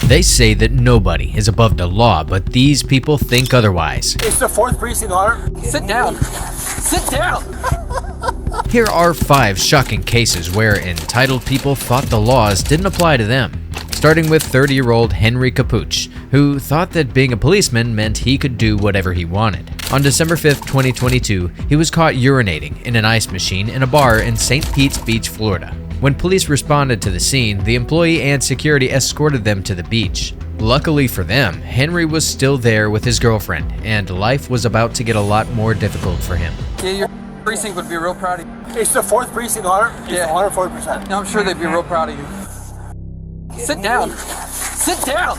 They say that nobody is above the law, but these people think otherwise. It's the 4th precinct, Honor. Sit down. Sit down. Here are 5 shocking cases where entitled people thought the laws didn't apply to them. Starting with 30-year-old Henry Capuch, who thought that being a policeman meant he could do whatever he wanted. On December 5, 2022, he was caught urinating in an ice machine in a bar in St. Pete's Beach, Florida. When police responded to the scene, the employee and security escorted them to the beach. Luckily for them, Henry was still there with his girlfriend, and life was about to get a lot more difficult for him. Yeah, your precinct would be real proud of you. It's the 4th precinct, Honor. It's Yeah. 140%. No, I'm sure they'd be real proud of you. Sit down. Sit down.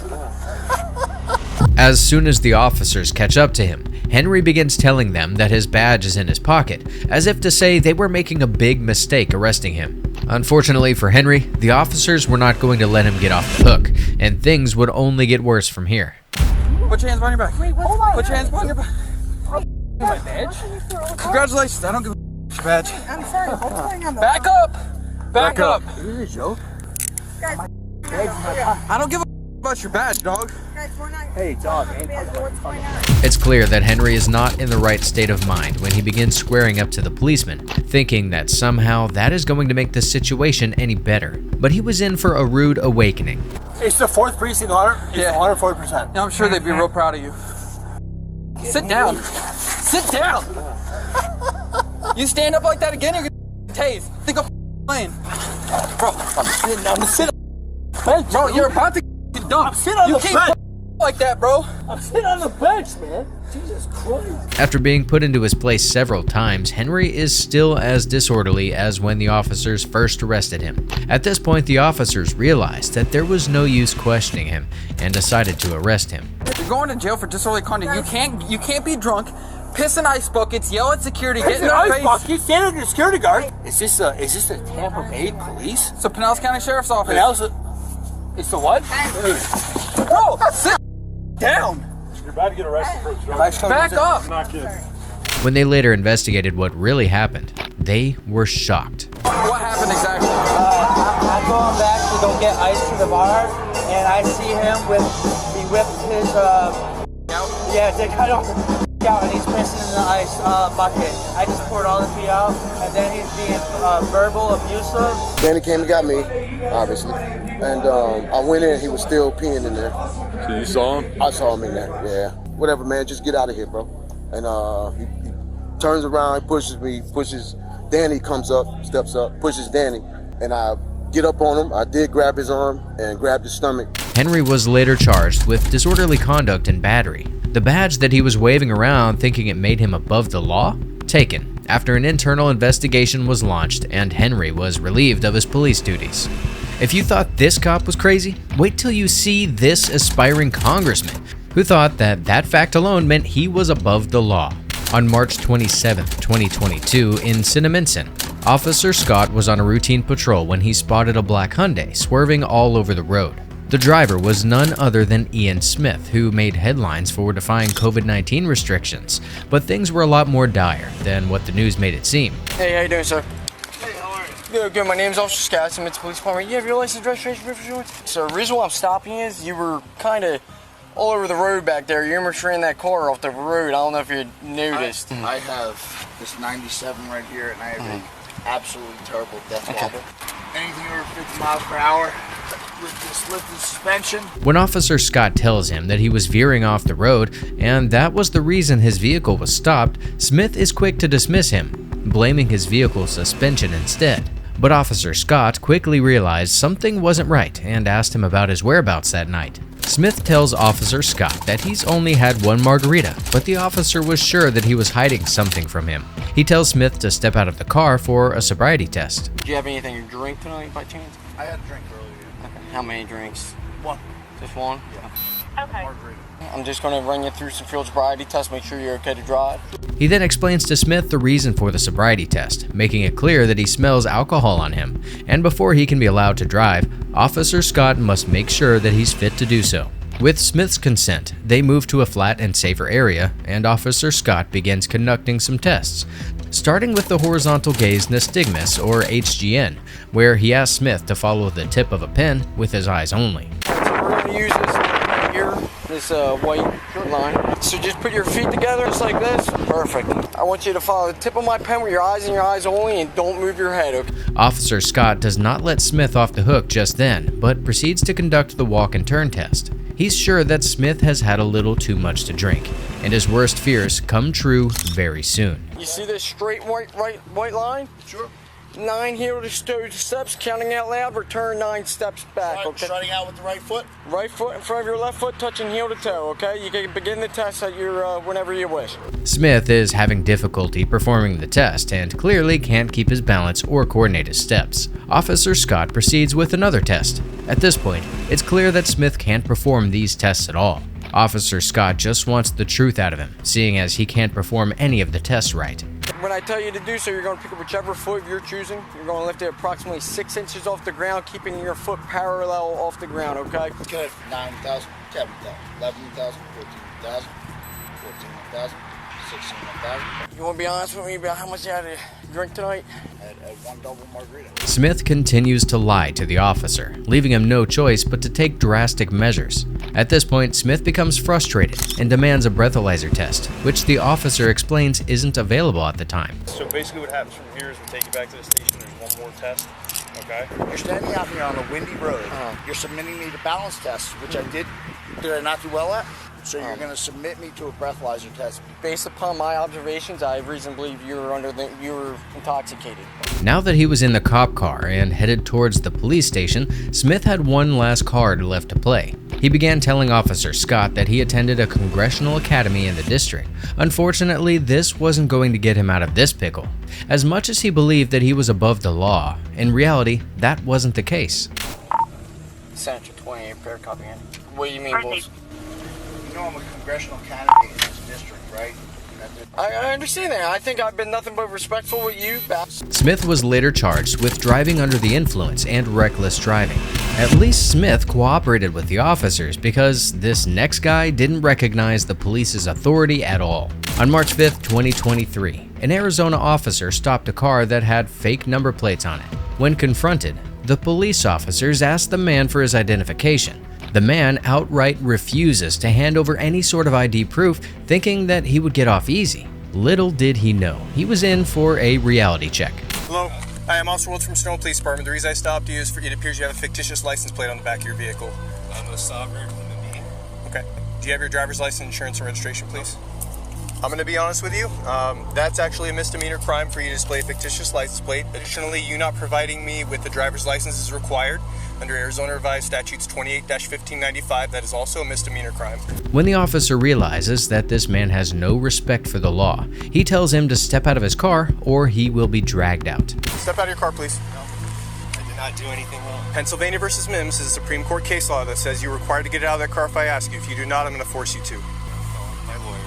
As soon as the officers catch up to him, Henry begins telling them that his badge is in his pocket, as if to say they were making a big mistake arresting him. Unfortunately for Henry, the officers were not going to let him get off the hook, and things would only get worse from here. Put your hands behind your back. Put your hands behind your back. My badge? Congratulations. I don't give a your badge. I'm sorry, what's going on? Back up. Back up. Is this a joke? Guys, I don't give a about your badge, dog. guys, we're not. Hey, dog. What's going on? It's clear that Henry is not in the right state of mind when he begins squaring up to the policeman, thinking that somehow that is going to make the situation any better. But he was in for a rude awakening. It's the 4th precinct, Honor. It's Yeah. 140%. No, I'm sure they'd be real proud of you. Sit down. Sit down. You stand up like that again, you're gonna tase. Think I'm playing. Bro, I'm sitting. Bro, you're about to get dumped. sitting on you the can't bench. like that, bro. I'm sitting on the bench, man. Jesus Christ. After being put into his place several times, Henry is still as disorderly as when the officers first arrested him. At this point, the officers realized that there was no use questioning him and decided to arrest him. You're going to jail for disorderly conduct. You can't be drunk, piss in ice buckets, yell at security, get in their face. You stand under the security guard. Is this the Tampa Bay Police? It's the Pinellas County Sheriff's Office. It's the what? Bro, sit down. You're about to get arrested for obstruction. Back up. I'm not kidding. When they later investigated what really happened, they were shocked. What happened exactly? I'm going back to go get ice to the bar, and I see him he whipped his, they cut off out, and he's pissing in the ice bucket. I just poured all the pee out, and then he's being verbal, abusive. Danny came and got me, obviously, and I went in, he was still peeing in there. So you saw him? I saw him in there, yeah. Whatever, man, just get out of here, bro. And he turns around, he pushes Danny, comes up, steps up, pushes Danny, and I get up on him. I did grab his arm and grabbed his stomach. Henry was later charged with disorderly conduct and battery. The badge that he was waving around thinking it made him above the law? Taken after an internal investigation was launched and Henry was relieved of his police duties. If you thought this cop was crazy, wait till you see this aspiring congressman who thought that that fact alone meant he was above the law. On March 27, 2022, in Cinnaminson, Officer Scott was on a routine patrol when he spotted a black Hyundai swerving all over the road. The driver was none other than Ian Smith, who made headlines for defying COVID-19 restrictions, but things were a lot more dire than what the news made it seem. Hey, how you doing, sir? Hey, how are you? Good. My name's Officer Scott, I'm at the police department. You have your license, registration, proof of insurance? So the reason why I'm stopping you is you were kind of all over the road back there. You almost ran that car off the road. I don't know if you noticed. I have this 97 right here, and I have an absolutely terrible death wobble. Anything over 50 miles per hour with this lifted suspension. When Officer Scott tells him that he was veering off the road and that was the reason his vehicle was stopped, Smith is quick to dismiss him, blaming his vehicle's suspension instead. But Officer Scott quickly realized something wasn't right and asked him about his whereabouts that night. Smith tells Officer Scott that he's only had one margarita, but the officer was sure that he was hiding something from him. He tells Smith to step out of the car for a sobriety test. Did you have anything to drink tonight by chance? I had a drink earlier. Okay. How many drinks? One. Just one? Yeah. Okay. Margarita. I'm just going to run you through some field sobriety tests, make sure you're okay to drive. He then explains to Smith the reason for the sobriety test, making it clear that he smells alcohol on him, and before he can be allowed to drive, Officer Scott must make sure that he's fit to do so. With Smith's consent, they move to a flat and safer area, and Officer Scott begins conducting some tests, starting with the horizontal gaze nystagmus, or HGN, where he asks Smith to follow the tip of a pen with his eyes only. So we're going to use this line right here, this white line. So just put your feet together just like this. Perfect. I want you to follow the tip of my pen with your eyes and your eyes only, and don't move your head, okay? Officer Scott does not let Smith off the hook just then, but proceeds to conduct the walk and turn test. He's sure that Smith has had a little too much to drink, and his worst fears come true very soon. You see this straight white line? Sure. 9 heel to steps, counting out loud, return 9 steps back, okay? Starting out with the right foot. Right foot in front of your left foot, touching heel to toe, okay? You can begin the test at your whenever you wish. Smith is having difficulty performing the test and clearly can't keep his balance or coordinate his steps. Officer Scott proceeds with another test. At this point, it's clear that Smith can't perform these tests at all. Officer Scott just wants the truth out of him, seeing as he can't perform any of the tests right. When I tell you to do so, you're going to pick up whichever foot you're choosing. You're going to lift it approximately 6 inches off the ground, keeping your foot parallel off the ground, okay? Good. 9,000, 10,000, 11,000, 14,000, 14,000, 16,000. You want to be honest with me about how much you had to drink tonight? I had 1 double margarita. Smith continues to lie to the officer, leaving him no choice but to take drastic measures. At this point, Smith becomes frustrated and demands a breathalyzer test, which the officer explains isn't available at the time. So basically what happens from here is we take you back to the station, there's one more test, okay? You're standing out here on a windy road. You're submitting me to balance tests, which I did. Did I not do well at? So you're going to submit me to a breathalyzer test. Based upon my observations, I have reason to believe you were intoxicated. Now that he was in the cop car and headed towards the police station, Smith had one last card left to play. He began telling Officer Scott that he attended a congressional academy in the district. Unfortunately, this wasn't going to get him out of this pickle. As much as he believed that he was above the law, in reality, that wasn't the case. Senator 28, fair copy. What do you mean, boss? You know I'm a congressional candidate in this district, right? I understand that. I think I've been nothing but respectful with you, Smith was later charged with driving under the influence and reckless driving. At least Smith cooperated with the officers because this next guy didn't recognize the police's authority at all. On March 5th, 2023, an Arizona officer stopped a car that had fake number plates on it. When confronted, the police officers asked the man for his identification. The man outright refuses to hand over any sort of ID proof, thinking that he would get off easy. Little did he know, he was in for a reality check. Hello, I am Officer Wolf from Stone Police Department. The reason I stopped you is for it appears you have a fictitious license plate on the back of your vehicle. I'm a sovereign human being. Okay. Do you have your driver's license, insurance, and registration, please? I'm going to be honest with you. That's actually a misdemeanor crime for you to display a fictitious license plate. Additionally, you not providing me with the driver's license is required. Under Arizona Revised Statutes 28-1595, that is also a misdemeanor crime. When the officer realizes that this man has no respect for the law, he tells him to step out of his car or he will be dragged out. Step out of your car, please. No, I did not do anything wrong. Pennsylvania v. Mims is a Supreme Court case law that says you're required to get out of that car if I ask you. If you do not, I'm going to force you to. My lawyer.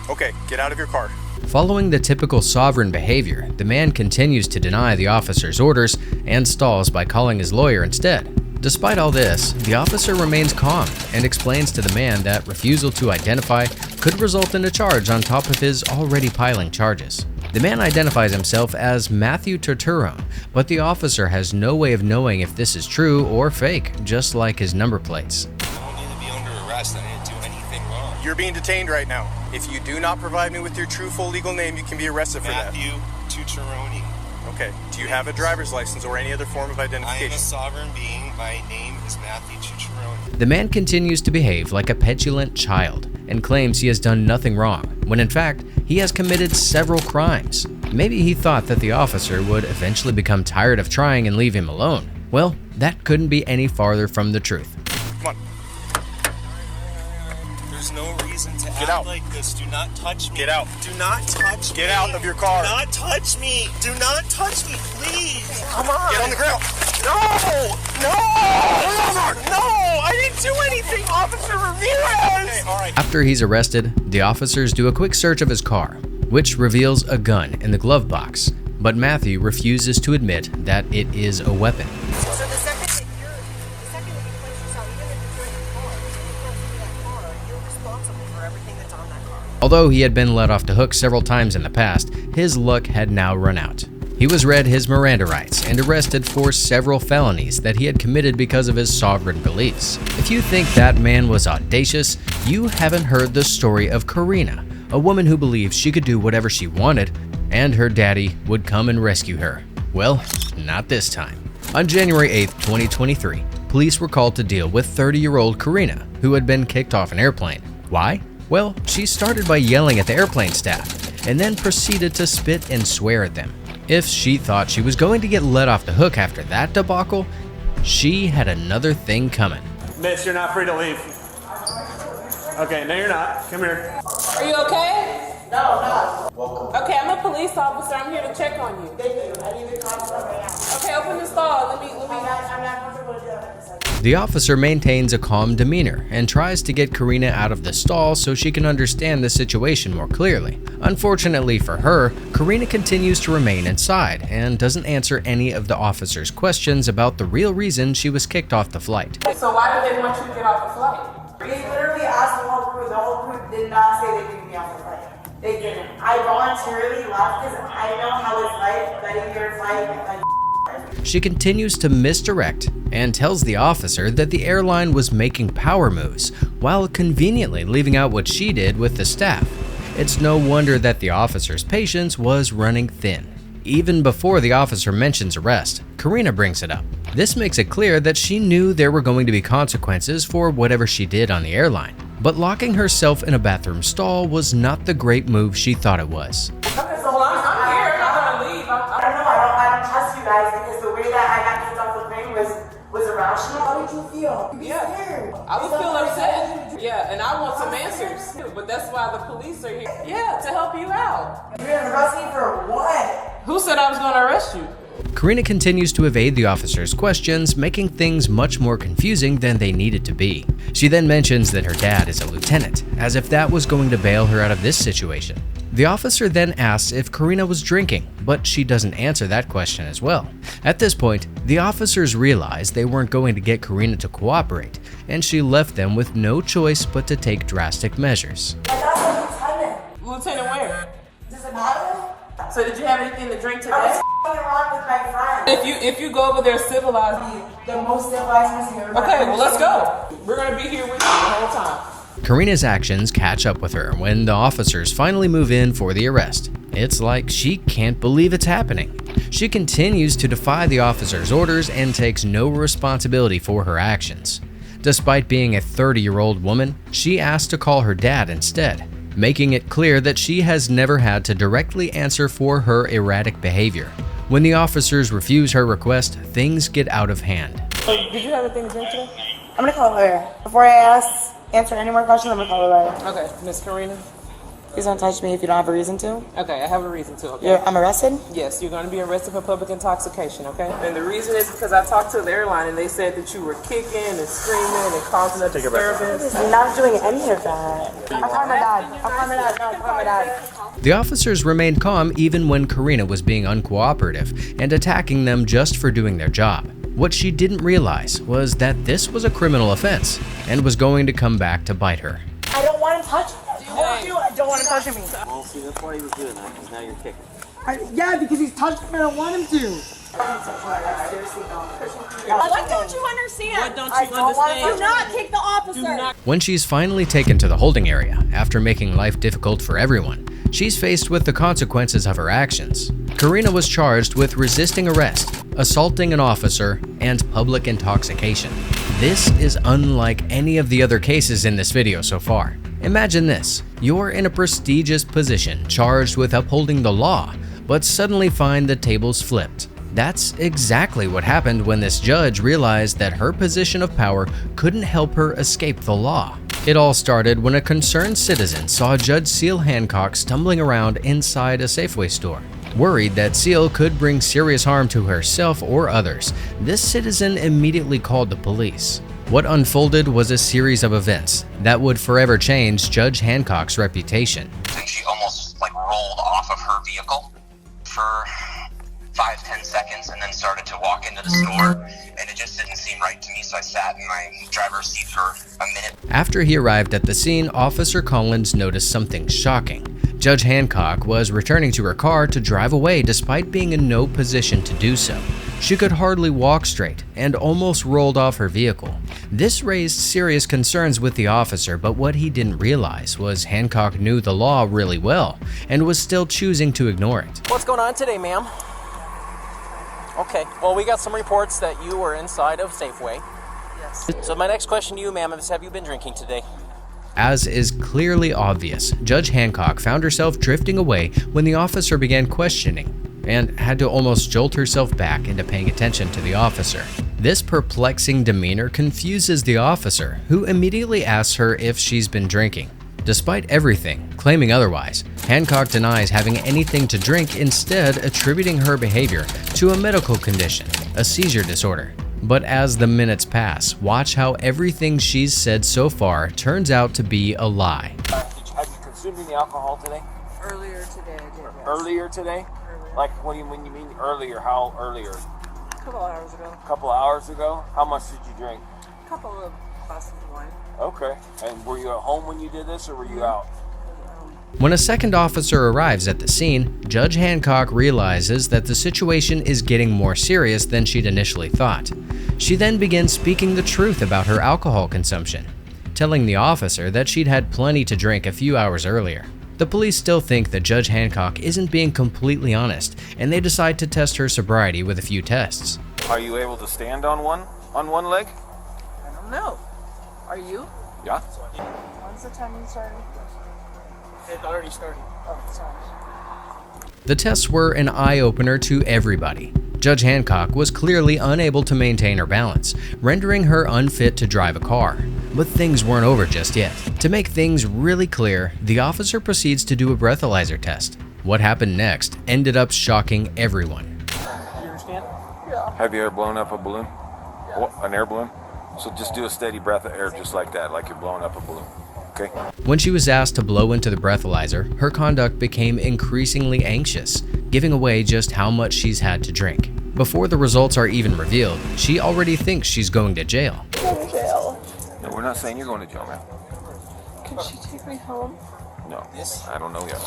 Okay, get out of your car. Following the typical sovereign behavior, the man continues to deny the officer's orders and stalls by calling his lawyer instead. Despite all this, the officer remains calm and explains to the man that refusal to identify could result in a charge on top of his already piling charges. The man identifies himself as Matthew Turturro, but the officer has no way of knowing if this is true or fake, just like his number plates. I don't need to be under arrest. I didn't do anything wrong. You're being detained right now. If you do not provide me with your true full legal name, you can be arrested for that. Matthew Tucciaroni. Okay. Do you have a driver's license or any other form of I am identification? a sovereign being. My name is Matthew Tucciaroni. The man continues to behave like a petulant child and claims he has done nothing wrong, when in fact, he has committed several crimes. Maybe he thought that the officer would eventually become tired of trying and leave him alone. Well, that couldn't be any farther from the truth. Come on. There's no reason to Get act out. like this. Do not touch me. Get out. Do not touch me. Get out of your car. Do not touch me. Do not touch me, please. Come on. Get on the ground. No! No! No! I didn't do anything, Officer Ramirez! Okay, all right. After he's arrested, the officers do a quick search of his car, which reveals a gun in the glove box, but Matthew refuses to admit that it is a weapon. So the second that you place yourself, even if you're in the car, if you go through that car, you're responsible for everything that's on that car. Although he had been let off the hook several times in the past, his luck had now run out. He was read his Miranda rights and arrested for several felonies that he had committed because of his sovereign beliefs. If you think that man was audacious, you haven't heard the story of Karina, a woman who believed she could do whatever she wanted and her daddy would come and rescue her. Well, not this time. On January 8, 2023, police were called to deal with 30-year-old Karina, who had been kicked off an airplane. Why? Well, she started by yelling at the airplane staff and then proceeded to spit and swear at them. If she thought she was going to get let off the hook after that debacle, she had another thing coming. Miss, you're not free to leave. Okay, no you're not. Come here. Are you okay? No, I'm not. Welcome. Okay, I'm a police officer. I'm here to check on you. Thank you. I need to talk to right now. Okay, open the stall. Let me. I'm not comfortable to do that. The officer maintains a calm demeanor and tries to get Karina out of the stall so she can understand the situation more clearly. Unfortunately for her, Karina continues to remain inside and doesn't answer any of the officer's questions about the real reason she was kicked off the flight. So why did they want you to get off the flight? They literally asked the whole crew. The whole crew did not say they kicked me off the flight. They didn't. I voluntarily left because I know how it's like letting your flight get like. She continues to misdirect and tells the officer that the airline was making power moves while conveniently leaving out what she did with the staff. It's no wonder that the officer's patience was running thin. Even before the officer mentions arrest, Karina brings it up. This makes it clear that she knew there were going to be consequences for whatever she did on the airline. But locking herself in a bathroom stall was not the great move she thought it was. Okay, so I'm here. I'm not gonna leave. I don't know. I don't trust you guys because the way that I got kicked off the plane was irrational. How did you feel? Yeah, I would feel upset. Yeah, and I want some answers. But that's why the police are here. Yeah, to help you out. You're gonna arrest me for what? Who said I was gonna arrest you? Karina continues to evade the officer's questions, making things much more confusing than they needed to be. She then mentions that her dad is a lieutenant, as if that was going to bail her out of this situation. The officer then asks if Karina was drinking, but she doesn't answer that question as well. At this point, the officers realized they weren't going to get Karina to cooperate, and she left them with no choice but to take drastic measures. That's a lieutenant. Lieutenant where? Does it matter? So did you have anything to drink today? I was around with my friend. If you go over there civilized, the most civilized person ever. okay, well let's go. We're gonna be here with you the whole time. Karina's actions catch up with her when the officers finally move in for the arrest. It's like she can't believe it's happening. She continues to defy the officers' orders and takes no responsibility for her actions. Despite being a 30-year-old woman, she asked to call her dad instead, making it clear that she has never had to directly answer for her erratic behavior. When the officers refuse her request, things get out of hand. Did you have anything to drink today? I'm gonna call her. Before I answer any more questions, I'm gonna call her later. Okay, Miss Karina. Please don't touch me if you don't have a reason to. Okay, I have a reason to, okay? I'm arrested? Yes, you're going to be arrested for public intoxication, okay? And the reason is because I talked to the airline and they said that you were kicking and screaming and causing a disturbance. I'm not doing any of that. I'm calling my dad. I'm calling my dad. No, I'm calling my dad. The officers remained calm even when Karina was being uncooperative and attacking them just for doing their job. What she didn't realize was that this was a criminal offense and was going to come back to bite her. I don't want him touching me. I don't want him touching me. Well, see, that's why he was doing that, because now you're kicking. Yeah, because he's touching me. I don't want him to. What don't you understand? What don't you understand? Do not kick the officer. When she's finally taken to the holding area, after making life difficult for everyone, she's faced with the consequences of her actions. Karina was charged with resisting arrest, assaulting an officer, and public intoxication. This is unlike any of the other cases in this video so far. Imagine this: you're in a prestigious position charged with upholding the law, but suddenly find the tables flipped. That's exactly what happened when this judge realized that her position of power couldn't help her escape the law. It all started when a concerned citizen saw Judge Seal Hancock stumbling around inside a Safeway store. Worried that Seal could bring serious harm to herself or others, this citizen immediately called the police. What unfolded was a series of events that would forever change Judge Hancock's reputation. And she almost rolled off of her vehicle for 5-10 seconds and then started to walk into the store, and it just didn't seem right to me, so I sat in my driver's seat for a minute. After he arrived at the scene, Officer Collins noticed something shocking. Judge Hancock was returning to her car to drive away despite being in no position to do so. She could hardly walk straight and almost rolled off her vehicle. This raised serious concerns with the officer, but what he didn't realize was Hancock knew the law really well and was still choosing to ignore it. What's going on today, ma'am? Okay, well, we got some reports that you were inside of Safeway. Yes. So my next question to you, ma'am, is have you been drinking today? As is clearly obvious, Judge Hancock found herself drifting away when the officer began questioning and had to almost jolt herself back into paying attention to the officer. This perplexing demeanor confuses the officer, who immediately asks her if she's been drinking. Despite everything claiming otherwise, Hancock denies having anything to drink, instead attributing her behavior to a medical condition, a seizure disorder. But as the minutes pass, watch how everything she's said so far turns out to be a lie. Have you consumed any alcohol today? Earlier today, I did. Yes. Earlier today? Earlier. Like, when you mean earlier? How earlier? A couple hours ago. A couple hours ago? How much did you drink? A couple of glasses of wine. Okay. And were you at home when you did this, or were you out? When a second officer arrives at the scene, Judge Hancock realizes that the situation is getting more serious than she'd initially thought. She then begins speaking the truth about her alcohol consumption, telling the officer that she'd had plenty to drink a few hours earlier. The police still think that Judge Hancock isn't being completely honest, and they decide to test her sobriety with a few tests. Are you able to stand on one leg? I don't know. Are you? Yeah. When's the time you started? It already started. Oh, sorry. The tests were an eye-opener to everybody. Judge Hancock was clearly unable to maintain her balance, rendering her unfit to drive a car. But things weren't over just yet. To make things really clear, the officer proceeds to do a breathalyzer test. What happened next ended up shocking everyone. You understand? Yeah. Have you ever blown up a balloon? What, an air balloon? So just do a steady breath of air just like that, like you're blowing up a balloon. Okay. When she was asked to blow into the breathalyzer, her conduct became increasingly anxious, giving away just how much she's had to drink. Before the results are even revealed, she already thinks she's going to jail. Go to jail. No, we're not saying you're going to jail, man. Can she take me home? No, I don't know yet.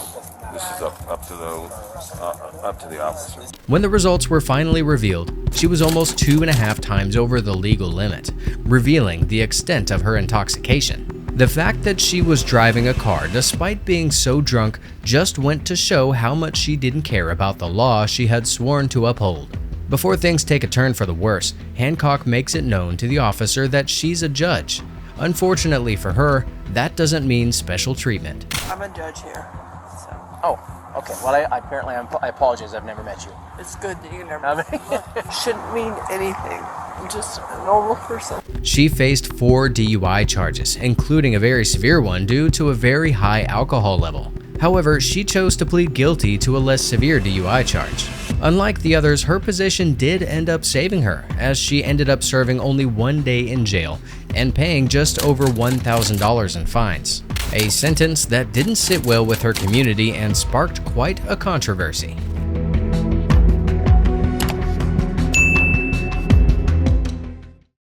This is up to the officer. When the results were finally revealed, she was almost 2.5 times over the legal limit, revealing the extent of her intoxication. The fact that she was driving a car despite being so drunk just went to show how much she didn't care about the law she had sworn to uphold. Before things take a turn for the worse, Hancock makes it known to the officer that she's a judge. Unfortunately for her, that doesn't mean special treatment. I'm a judge here. So. Oh, okay. Well, I apologize. I've never met you. It's good that you never shouldn't mean anything. I'm just a normal person. She faced 4 DUI charges, including a very severe one due to a very high alcohol level. However, she chose to plead guilty to a less severe DUI charge. Unlike the others, her position did end up saving her, as she ended up serving only 1 day in jail and paying just over $1,000 in fines. A sentence that didn't sit well with her community and sparked quite a controversy.